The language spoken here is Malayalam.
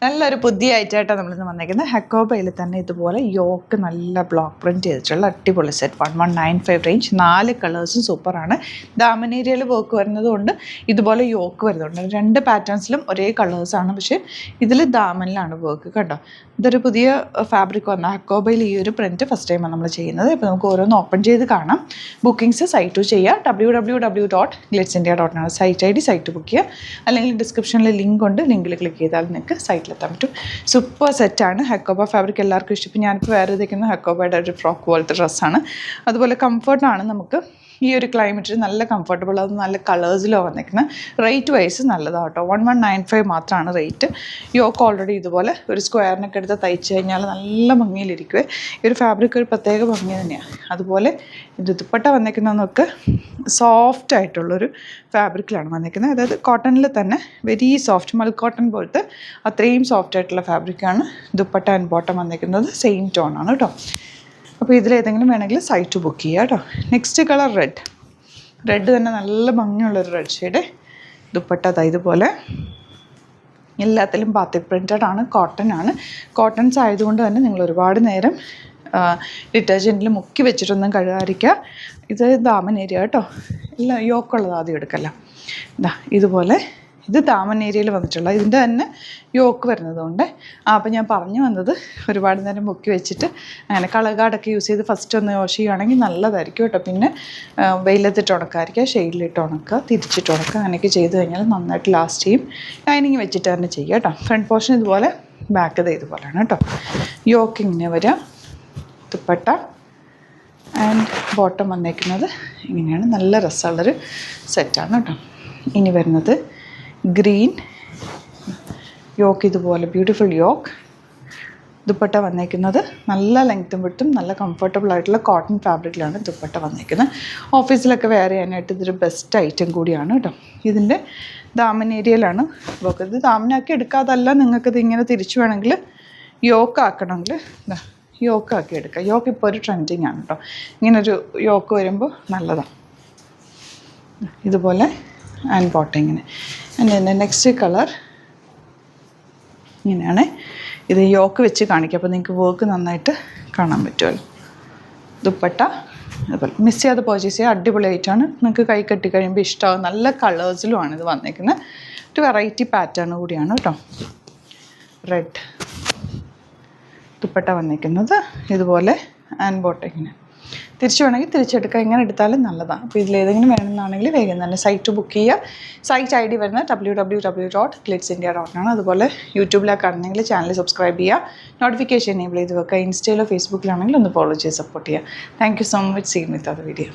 നല്ലൊരു പുതിയ ഐറ്റമായിട്ടാണ് നമ്മളിന്ന് വന്നേക്കുന്നത്. ഹക്കോബയിൽ തന്നെ ഇതുപോലെ യോക്ക് നല്ല ബ്ലോക്ക് പ്രിൻറ്റ് ചെയ്തിട്ടുള്ള അടിപൊളി സെറ്റ് 1195 റേഞ്ച് 4 കളേഴ്സും സൂപ്പറാണ്. ദാമനേരിയയിൽ വർക്ക് വരുന്നതുകൊണ്ട് ഇതുപോലെ യോക്ക് വരുന്നുണ്ട്. 2 പാറ്റേൺസിലും ഒരേ കളേഴ്സാണ്, പക്ഷേ ഇതിൽ ദാമനിലാണ് വർക്ക് കണ്ടോ. ഇതൊരു പുതിയ ഫാബ്രിക് വന്ന ഹക്കോബയിൽ ഈ ഒരു പ്രിൻറ്റ് ഫസ്റ്റ് ടൈമാണ് നമ്മൾ ചെയ്യുന്നത്. ഇപ്പോൾ നമുക്ക് ഓരോന്ന് ഓപ്പൺ ചെയ്ത് കാണാം. ബുക്കിംഗ്സ് സൈറ്റ് ചെയ്യുക, www.glitzindia.com site ID site book ചെയ്യുക, അല്ലെങ്കിൽ ഡിസ്ക്രിപ്ഷനിൽ ലിങ്ക് ഉണ്ട്, ലിങ്കിൽ ക്ലിക്ക് ചെയ്താൽ നിങ്ങൾക്ക് സൈറ്റിലെത്താൻ പറ്റും. സൂപ്പർ സെറ്റാണ്. ഹക്കോബ ഫാബ്രിക് എല്ലാവർക്കും ഇഷ്ടം. ഞാനിപ്പോൾ വേറെ ഇരിക്കുന്ന ഹക്കോബയുടെ ഒരു ഫ്രോക്ക് പോലത്തെ ഡ്രസ്സാണ്. അതുപോലെ കംഫർട്ടാണ്. നമുക്ക് ഈ ഒരു ക്ലൈമറ്റിൽ നല്ല കംഫർട്ടബിൾ, അത് നല്ല കളേഴ്സിലോ വന്നിരിക്കുന്നത്. റേറ്റ് വൈസ് നല്ലതാണ് കേട്ടോ. 1195 മാത്രമാണ് റേറ്റ്. യോക്ക് ഓൾറെഡി ഇതുപോലെ ഒരു സ്ക്വയറിനൊക്കെ എടുത്ത് തയ്ച്ച് കഴിഞ്ഞാൽ നല്ല ഭംഗിയിലിരിക്കുവേ. ഈ ഒരു ഫാബ്രിക് ഒരു പ്രത്യേക ഭംഗി തന്നെയാണ്. അതുപോലെ ഇത് ദുപ്പട്ട വന്നിരിക്കുന്നതൊക്കെ സോഫ്റ്റ് ആയിട്ടുള്ളൊരു ഫാബ്രിക്കിലാണ് വന്നിരിക്കുന്നത്. അതായത് കോട്ടണിൽ തന്നെ വെരി സോഫ്റ്റ്, മൽ കോട്ടൺ പോലത്തെ അത്രയും സോഫ്റ്റ് ആയിട്ടുള്ള ഫാബ്രിക്കാണ് ദുപ്പട്ട ആൻഡ് ബോട്ടം വന്നിരിക്കുന്നത്. സെയിം ടോണാണ് കേട്ടോ. അപ്പോൾ ഇതിലേതെങ്കിലും വേണമെങ്കിൽ സൈറ്റ് ബുക്ക് ചെയ്യുക കേട്ടോ. നെക്സ്റ്റ് കളർ റെഡ് തന്നെ നല്ല ഭംഗിയുള്ളൊരു റെഡ് ഷെയ്ഡ്. ദുപ്പട്ട ഇതുപോലെ എല്ലാത്തിലും ബാത്തിക് പ്രിൻറ്റഡ് ആണ്, കോട്ടൺ ആണ്. കോട്ടൺസ് ആയതുകൊണ്ട് തന്നെ നിങ്ങൾ ഒരുപാട് നേരം ഡിറ്റർജൻറ്റിൽ മുക്കി വെച്ചിട്ടൊന്നും കഴുകാതിരിക്കുക. ഇത് ദാമൻ ഏരിയ കേട്ടോ. എല്ലാം യോക്കുള്ളത് ആദ്യം എടുക്കല്ല. ഇതുപോലെ ഇത് ദാമൻ ഏരിയയിൽ വന്നിട്ടുള്ള ഇതിൻ്റെ തന്നെ യോക്ക് വരുന്നതുകൊണ്ട് അപ്പോൾ ഞാൻ പറഞ്ഞു വന്നത് ഒരുപാട് നേരം മുക്കി വെച്ചിട്ട് അങ്ങനെ കളർ ഗാർഡൊക്കെ യൂസ് ചെയ്ത് ഫസ്റ്റ് ഒന്ന് വാഷ് ചെയ്യുകയാണെങ്കിൽ നല്ലതായിരിക്കും കേട്ടോ. പിന്നെ വെയിലത്തിട്ട് ഉണക്കാതിരിക്കുക, ഷെയ്ഡിലിട്ട് ഉണക്കുക, തിരിച്ചിട്ട് ഉണക്കുക, അങ്ങനെയൊക്കെ ചെയ്ത് കഴിഞ്ഞാൽ നന്നായിട്ട് ലാസ്റ്റ് ചെയ്യും. ലൈനിങ് വെച്ചിട്ട് തന്നെ ചെയ്യുക കേട്ടോ. ഫ്രണ്ട് പോർഷൻ ഇതുപോലെ, ബാക്ക് ഇതുപോലെയാണ് കേട്ടോ. യോക്ക് ഇങ്ങനെ വരിക, ദുപ്പട്ട ആൻഡ് ബോട്ടം വന്നേക്കുന്നത് ഇങ്ങനെയാണ്. നല്ല രസമുള്ളൊരു സെറ്റാണ് കേട്ടോ. ഇനി വരുന്നത് ഗ്രീൻ യോക്ക്, ഇതുപോലെ ബ്യൂട്ടിഫുൾ യോക്ക്. ദുപ്പട്ട വന്നേക്കുന്നത് നല്ല ലെങ്ത്തും വിട്ടും നല്ല കംഫർട്ടബിൾ ആയിട്ടുള്ള കോട്ടൺ ഫാബ്രിക്കിലാണ് ദുപ്പട്ട വന്നേക്കുന്നത്. ഓഫീസിലൊക്കെ വെയർ ചെയ്യാനായിട്ട് ഇതൊരു ബെസ്റ്റ് ഐറ്റം കൂടിയാണ് കേട്ടോ. ഇതിൻ്റെ ദാമൻ ഏരിയയിലാണ് വർക്ക്. ഇത് ദാമനാക്കി എടുക്കാതല്ല, നിങ്ങൾക്കിത് ഇങ്ങനെ തിരിച്ചു വേണമെങ്കിൽ യോക്ക് ആക്കണമെങ്കിൽ യോക്കാക്കി എടുക്കുക. യോക്ക് ഇപ്പോൾ ഒരു ട്രെൻഡിങ് ആണ് കേട്ടോ. ഇങ്ങനൊരു യോക്ക് വരുമ്പോൾ നല്ലതാണ്. ഇതുപോലെ ആൻഡ് ബോട്ടം ഇങ്ങനെ. എൻ്റെ നെക്സ്റ്റ് കളർ ഇങ്ങനെയാണ്. ഇത് യോക്ക് വെച്ച് കാണിക്കുക, അപ്പോൾ നിങ്ങൾക്ക് വർക്ക് നന്നായിട്ട് കാണാൻ പറ്റുമല്ലോ. ദുപ്പട്ട അതുപോലെ മിസ് ചെയ്യാതെ പർച്ചേസ് ചെയ്യുക. അടിപൊളിയായിട്ടാണ്. നിങ്ങൾക്ക് കൈ കെട്ടി കഴിയുമ്പോൾ ഇഷ്ടമാകും. നല്ല കളേഴ്സിലുമാണ് ഇത് വന്നിരിക്കുന്നത്. ഒരു വെറൈറ്റി പാറ്റേൺ കൂടിയാണ് കേട്ടോ. റെഡ് ദുപ്പട്ട വന്നിരിക്കുന്നത് ഇതുപോലെ ആൻഡ് ബോട്ടം ഇങ്ങനെ. തിരിച്ചു വേണമെങ്കിൽ തിരിച്ചെടുക്കുക, ഇങ്ങനെ എടുത്താലും നല്ലതാണ്. അപ്പോൾ ഇതിലേതെങ്കിലും വേണമെന്നാണെങ്കിൽ വേഗം തന്നെ സൈറ്റ് ബുക്ക് ചെയ്യുക. സൈറ്റ് ID വരുന്നത് www.glitzindia.com ആണ്. അതുപോലെ യൂട്യൂബിലൊക്കെ ആണെങ്കിൽ ചാനൽ സബ്സ്ക്രൈബ് ചെയ്യുക, നോട്ടിഫിക്കേഷൻ എനേബിൾ ചെയ്ത് വെക്കുക. ഇൻസ്റ്റയിലോ ഫേസ്ബുക്കിലാണെങ്കിൽ ഒന്ന് ഫോളോ ചെയ്ത് സപ്പോർട്ട് ചെയ്യുക. Thank you so much. See you with other video.